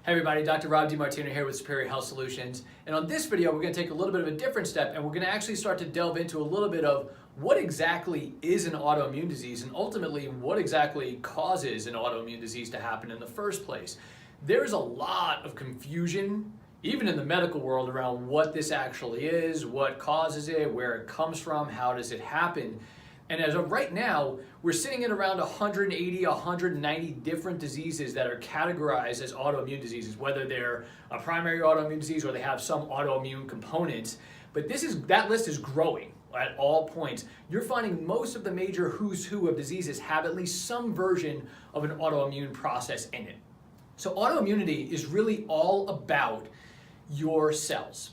Hey everybody, Dr. Rob DeMartino here with Superior Health Solutions. And on this video, we're going to take a little bit of a different step and we're going to actually start to delve into a little bit of what exactly is an autoimmune disease and ultimately what exactly causes an autoimmune disease to happen in the first place. There's a lot of confusion, even in the medical world, around what this actually is, what causes it, where it comes from, how does it happen. And as of right now, we're sitting at around 180, 190 different diseases that are categorized as autoimmune diseases, whether they're a primary autoimmune disease or they have some autoimmune components. But that list is growing at all points. You're finding most of the major who's who of diseases have at least some version of an autoimmune process in it. So autoimmunity is really all about your cells.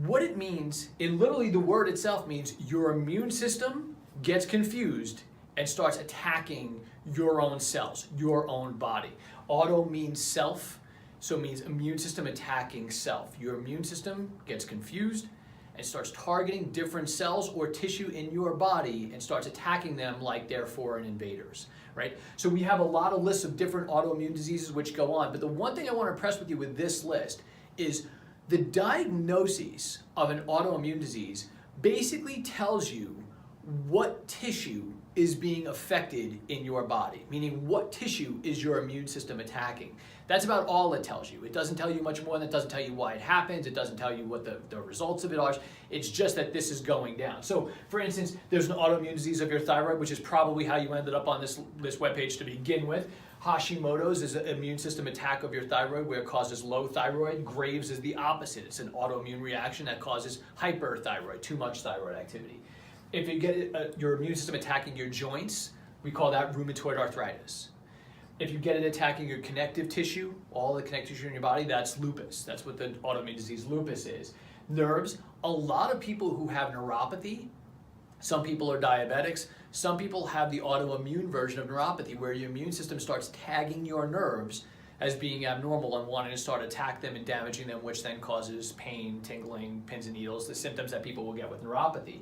What it means, in literally the word itself means your immune system gets confused and starts attacking your own cells, your own body. Auto means self, so it means immune system attacking self. Your immune system gets confused and starts targeting different cells or tissue in your body and starts attacking them like they're foreign invaders, right? So we have a lot of lists of different autoimmune diseases which go on, but the one thing I want to impress with you with this list is the diagnosis of an autoimmune disease basically tells you what tissue is being affected in your body, meaning what tissue is your immune system attacking. That's about all it tells you. It doesn't tell you much more than it doesn't tell you why it happens. It doesn't tell you what the results of it are. It's just that this is going down. So for instance, there's an autoimmune disease of your thyroid, which is probably how you ended up on this webpage to begin with. Hashimoto's is an immune system attack of your thyroid where it causes low thyroid. Graves' is the opposite. It's an autoimmune reaction that causes hyperthyroid, too much thyroid activity. If you get your immune system attacking your joints, we call that rheumatoid arthritis. If you get it attacking your connective tissue, all the connective tissue in your body, that's lupus. That's what the autoimmune disease lupus is. Nerves, a lot of people who have neuropathy, some people are diabetics, some people have the autoimmune version of neuropathy where your immune system starts tagging your nerves as being abnormal and wanting to start attack them and damaging them, which then causes pain, tingling, pins and needles, the symptoms that people will get with neuropathy.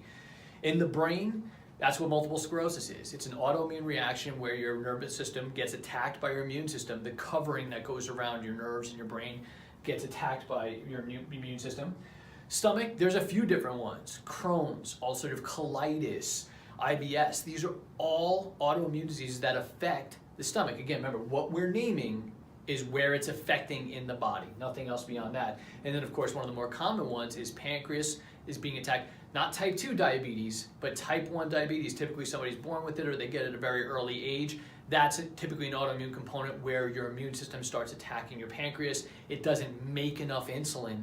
In the brain, that's what multiple sclerosis is. It's an autoimmune reaction where your nervous system gets attacked by your immune system. The covering that goes around your nerves and your brain gets attacked by your immune system. Stomach, there's a few different ones. Crohn's, ulcerative colitis, IBS. These are all autoimmune diseases that affect the stomach. Again, remember, what we're naming is where it's affecting in the body, nothing else beyond that. And then of course, one of the more common ones is pancreas is being attacked. Not type 2 diabetes, but type 1 diabetes. Typically somebody's born with it or they get it at a very early age. That's typically an autoimmune component where your immune system starts attacking your pancreas. It doesn't make enough insulin,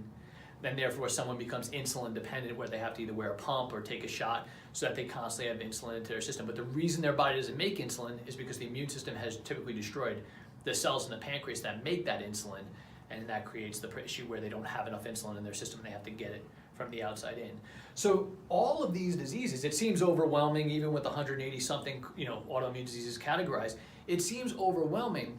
then therefore someone becomes insulin dependent where they have to either wear a pump or take a shot so that they constantly have insulin into their system. But the reason their body doesn't make insulin is because the immune system has typically destroyed the cells in the pancreas that make that insulin, and that creates the issue where they don't have enough insulin in their system and they have to get it from the outside in. So all of these diseases, it seems overwhelming, even with 180 something autoimmune diseases categorized, it seems overwhelming,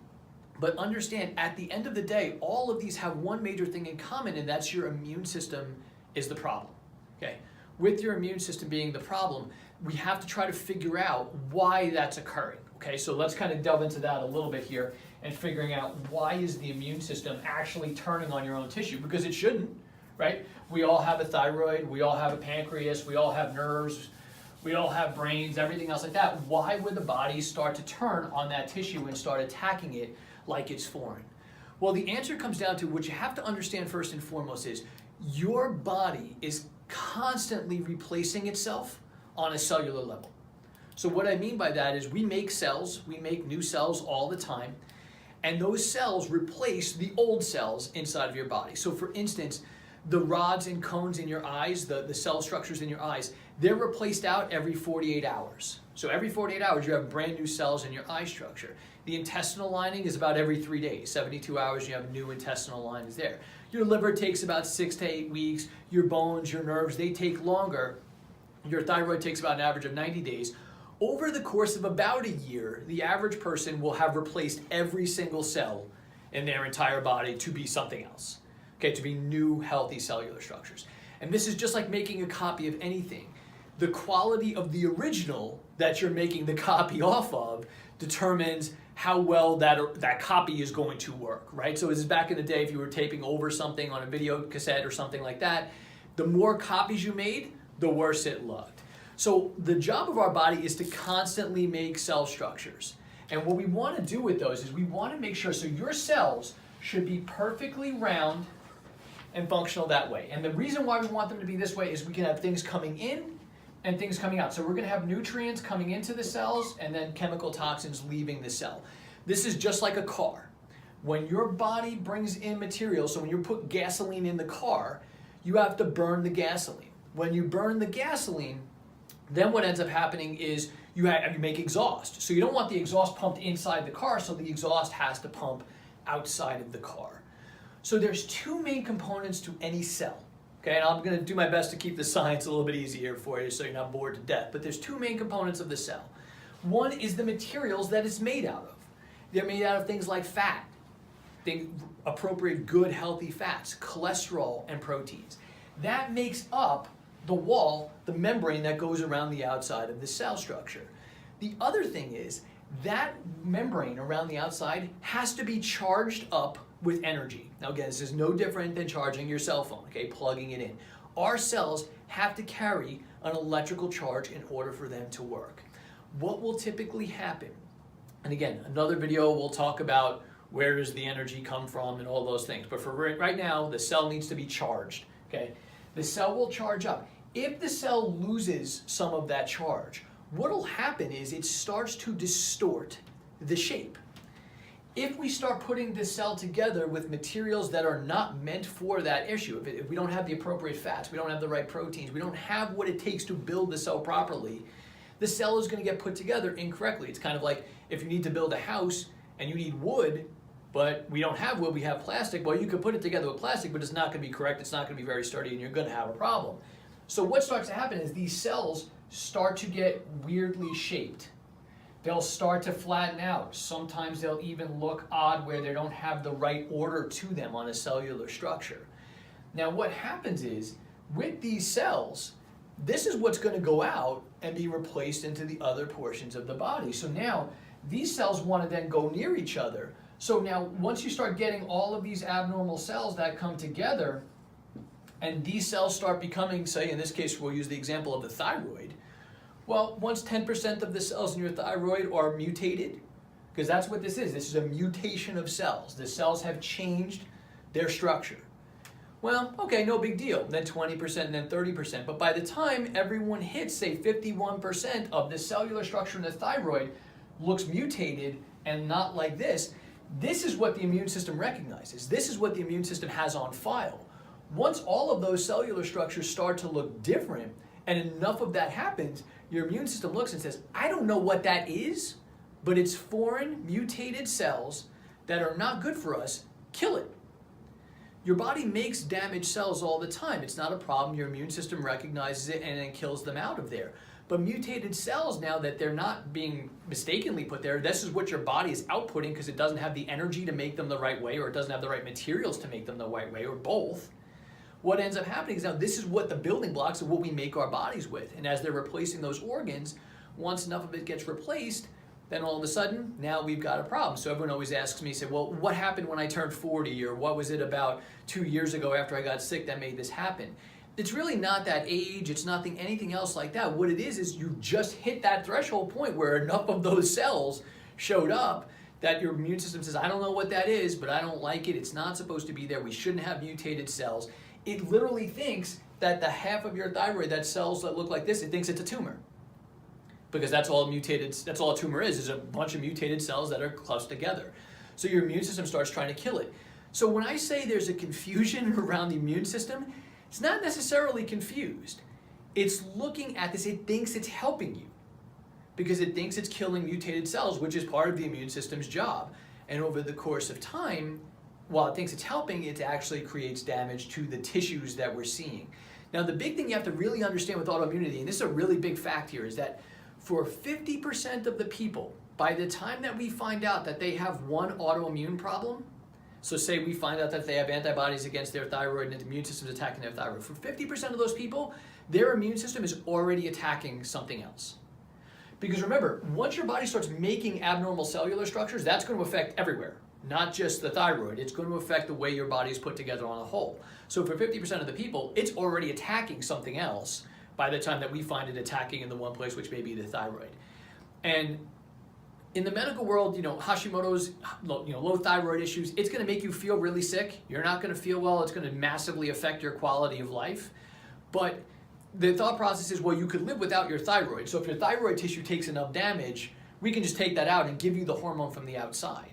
but understand at the end of the day, all of these have one major thing in common, and that's your immune system is the problem, okay? With your immune system being the problem, we have to try to figure out why that's occurring, okay? So let's kind of delve into that a little bit here and figuring out why is the immune system actually turning on your own tissue, because it shouldn't, right? We all have a thyroid, we all have a pancreas, we all have nerves, we all have brains, everything else like that. Why would the body start to turn on that tissue and start attacking it like it's foreign? Well, the answer comes down to what you have to understand first and foremost is your body is constantly replacing itself on a cellular level. So what I mean by that is we make cells, we make new cells all the time, and those cells replace the old cells inside of your body. So for instance, the rods and cones in your eyes, the cell structures in your eyes, they're replaced out every 48 hours. So every 48 hours you have brand new cells in your eye structure. The intestinal lining is about every 3 days. 72 hours you have new intestinal linings there. Your liver takes about 6 to 8 weeks. Your bones, your nerves, they take longer. Your thyroid takes about an average of 90 days. Over the course of about a year, the average person will have replaced every single cell in their entire body to be something else. Okay, to be new, healthy cellular structures. And this is just like making a copy of anything. the quality of the original that you're making the copy off of determines how well that copy is going to work, right? So this is back in the day if you were taping over something on a video cassette or something like that, the more copies you made, the worse it looked. So the job of our body is to constantly make cell structures. And what we want to do with those is we want to make sure, so your cells should be perfectly round and functional that way. And the reason why we want them to be this way is we can have things coming in and things coming out. So we're going to have nutrients coming into the cells and then chemical toxins leaving the cell. This is just like a car. When your body brings in material, so when you put gasoline in the car, you have to burn the gasoline. When you burn the gasoline, then what ends up happening is you make exhaust. So you don't want the exhaust pumped inside the car, so the exhaust has to pump outside of the car. So there's two main components to any cell. Okay, and I'm going to do my best to keep the science a little bit easier for you so you're not bored to death. But there's two main components of the cell. One is the materials that it's made out of. They're made out of things like fat, appropriate good healthy fats, cholesterol, and proteins. That makes up the wall, the membrane that goes around the outside of the cell structure. The other thing is that membrane around the outside has to be charged up with energy. Now again, this is no different than charging your cell phone, okay, plugging it in. Our cells have to carry an electrical charge in order for them to work. What will typically happen, and again, another video we'll talk about where does the energy come from and all those things, but for right now, the cell needs to be charged, okay? The cell will charge up. If the cell loses some of that charge, what will happen is it starts to distort the shape. If we start putting the cell together with materials that are not meant for that issue, if we don't have the appropriate fats, we don't have the right proteins, we don't have what it takes to build the cell properly, the cell is going to get put together incorrectly. It's kind of like if you need to build a house and you need wood, but we don't have wood, we have plastic. Well, you can put it together with plastic, but it's not going to be correct, it's not going to be very sturdy, and you're going to have a problem. So what starts to happen is these cells start to get weirdly shaped. They'll start to flatten out. Sometimes they'll even look odd where they don't have the right order to them on a cellular structure. Now what happens is, with these cells, this is what's going to go out and be replaced into the other portions of the body. So now these cells want to then go near each other. So now once you start getting all of these abnormal cells that come together, and these cells start becoming, say in this case we'll use the example of the thyroid, well, once 10% of the cells in your thyroid are mutated, because that's what this is a mutation of cells. The cells have changed their structure. Well, okay, no big deal. Then 20% and then 30%. But by the time everyone hits, say, 51% of the cellular structure in the thyroid looks mutated and not like this, this is what the immune system recognizes. This is what the immune system has on file. Once all of those cellular structures start to look different, and enough of that happens, your immune system looks and says, I don't know what that is, but it's foreign, mutated cells that are not good for us. Kill it. Your body makes damaged cells all the time. It's not a problem. Your immune system recognizes it and then kills them out of there. But mutated cells, now that they're not being mistakenly put there, this is what your body is outputting because it doesn't have the energy to make them the right way, or it doesn't have the right materials to make them the right way, or both. What ends up happening is now this is what the building blocks of what we make our bodies with. And as they're replacing those organs, once enough of it gets replaced, then all of a sudden, now we've got a problem. So everyone always asks me, say, well, what happened when I turned 40? Or what was it about 2 years ago after I got sick that made this happen? It's really not that age, it's nothing, anything else like that. What it is you just hit that threshold point where enough of those cells showed up that your immune system says, I don't know what that is, but I don't like it. It's not supposed to be there. We shouldn't have mutated cells. It literally thinks that the half of your thyroid, that cells that look like this, it thinks it's a tumor. Because that's all a tumor is a bunch of mutated cells that are clustered together. So your immune system starts trying to kill it. So when I say there's a confusion around the immune system, it's not necessarily confused. It's looking at this, it thinks it's helping you. Because it thinks it's killing mutated cells, which is part of the immune system's job. And over the course of time, while it thinks it's helping, it actually creates damage to the tissues that we're seeing. Now the big thing you have to really understand with autoimmunity, and this is a really big fact here, is that for 50% of the people, by the time that we find out that they have one autoimmune problem, so say we find out that they have antibodies against their thyroid and the immune system is attacking their thyroid, for 50% of those people, their immune system is already attacking something else. Because remember, once your body starts making abnormal cellular structures, that's going to affect everywhere, not just the thyroid. It's going to affect the way your body is put together on a whole. So for 50% of the people, it's already attacking something else by the time that we find it attacking in the one place, which may be the thyroid. And in the medical world, Hashimoto's, low thyroid issues, it's going to make you feel really sick. You're not going to feel well. It's going to massively affect your quality of life. But the thought process is, well, you could live without your thyroid. So if your thyroid tissue takes enough damage, we can just take that out and give you the hormone from the outside.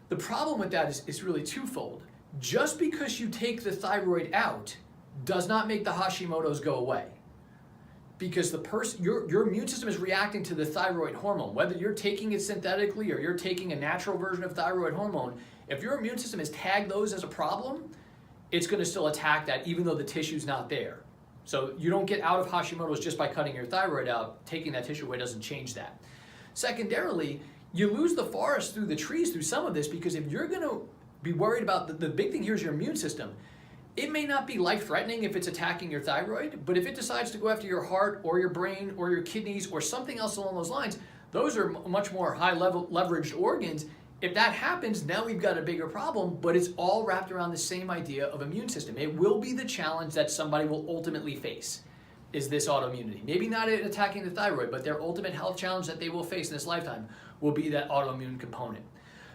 The problem with that is really twofold. Just because you take the thyroid out does not make the Hashimoto's go away. Because your immune system is reacting to the thyroid hormone. Whether you're taking it synthetically or you're taking a natural version of thyroid hormone, if your immune system has tagged those as a problem, it's going to still attack that even though the tissue's not there. So you don't get out of Hashimoto's just by cutting your thyroid out. Taking that tissue away doesn't change that. Secondarily, you lose the forest through the trees through some of this, because if you're going to be worried about the big thing here is your immune system. It may not be life-threatening if it's attacking your thyroid, but if it decides to go after your heart or your brain or your kidneys or something else along those lines, those are much more high-level leveraged organs. If that happens, now we've got a bigger problem, but it's all wrapped around the same idea of immune system. It will be the challenge that somebody will ultimately face, is this autoimmunity. Maybe not attacking the thyroid, but their ultimate health challenge that they will face in this lifetime will be that autoimmune component.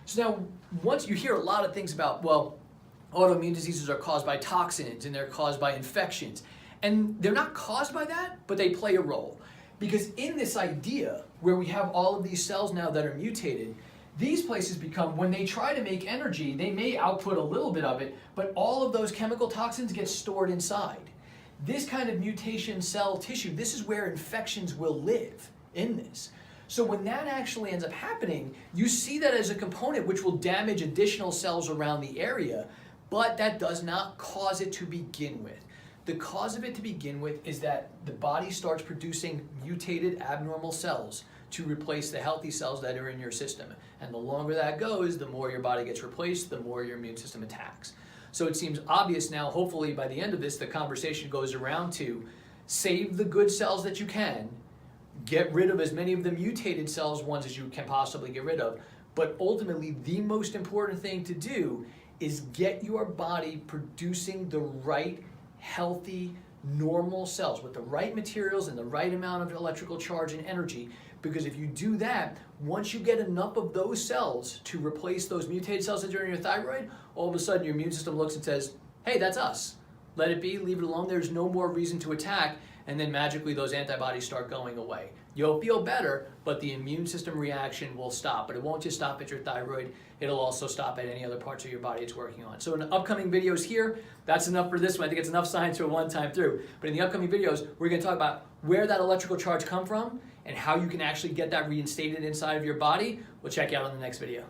So now, once you hear a lot of things about, well, autoimmune diseases are caused by toxins and they're caused by infections. And they're not caused by that, but they play a role. Because in this idea, where we have all of these cells now that are mutated, these places become, when they try to make energy, they may output a little bit of it, but all of those chemical toxins get stored inside. This kind of mutation cell tissue, this is where infections will live in this. So when that actually ends up happening, you see that as a component which will damage additional cells around the area, but that does not cause it to begin with. The cause of it to begin with is that the body starts producing mutated abnormal cells to replace the healthy cells that are in your system. And the longer that goes, the more your body gets replaced, the more your immune system attacks. So it seems obvious now, hopefully by the end of this, the conversation goes around to save the good cells that you can, get rid of as many of the mutated cells, ones as you can possibly get rid of, but ultimately the most important thing to do is get your body producing the right, healthy, normal cells with the right materials and the right amount of electrical charge and energy. Because if you do that, once you get enough of those cells to replace those mutated cells that are in your thyroid, all of a sudden your immune system looks and says, hey, that's us. Let it be, leave it alone, there's no more reason to attack, and then magically those antibodies start going away. You'll feel better, but the immune system reaction will stop. But it won't just stop at your thyroid, it'll also stop at any other parts of your body it's working on. So in the upcoming videos here, that's enough for this one. I think it's enough science for one time through. But in the upcoming videos, we're going to talk about where that electrical charge comes from and how you can actually get that reinstated inside of your body. We'll check you out on the next video.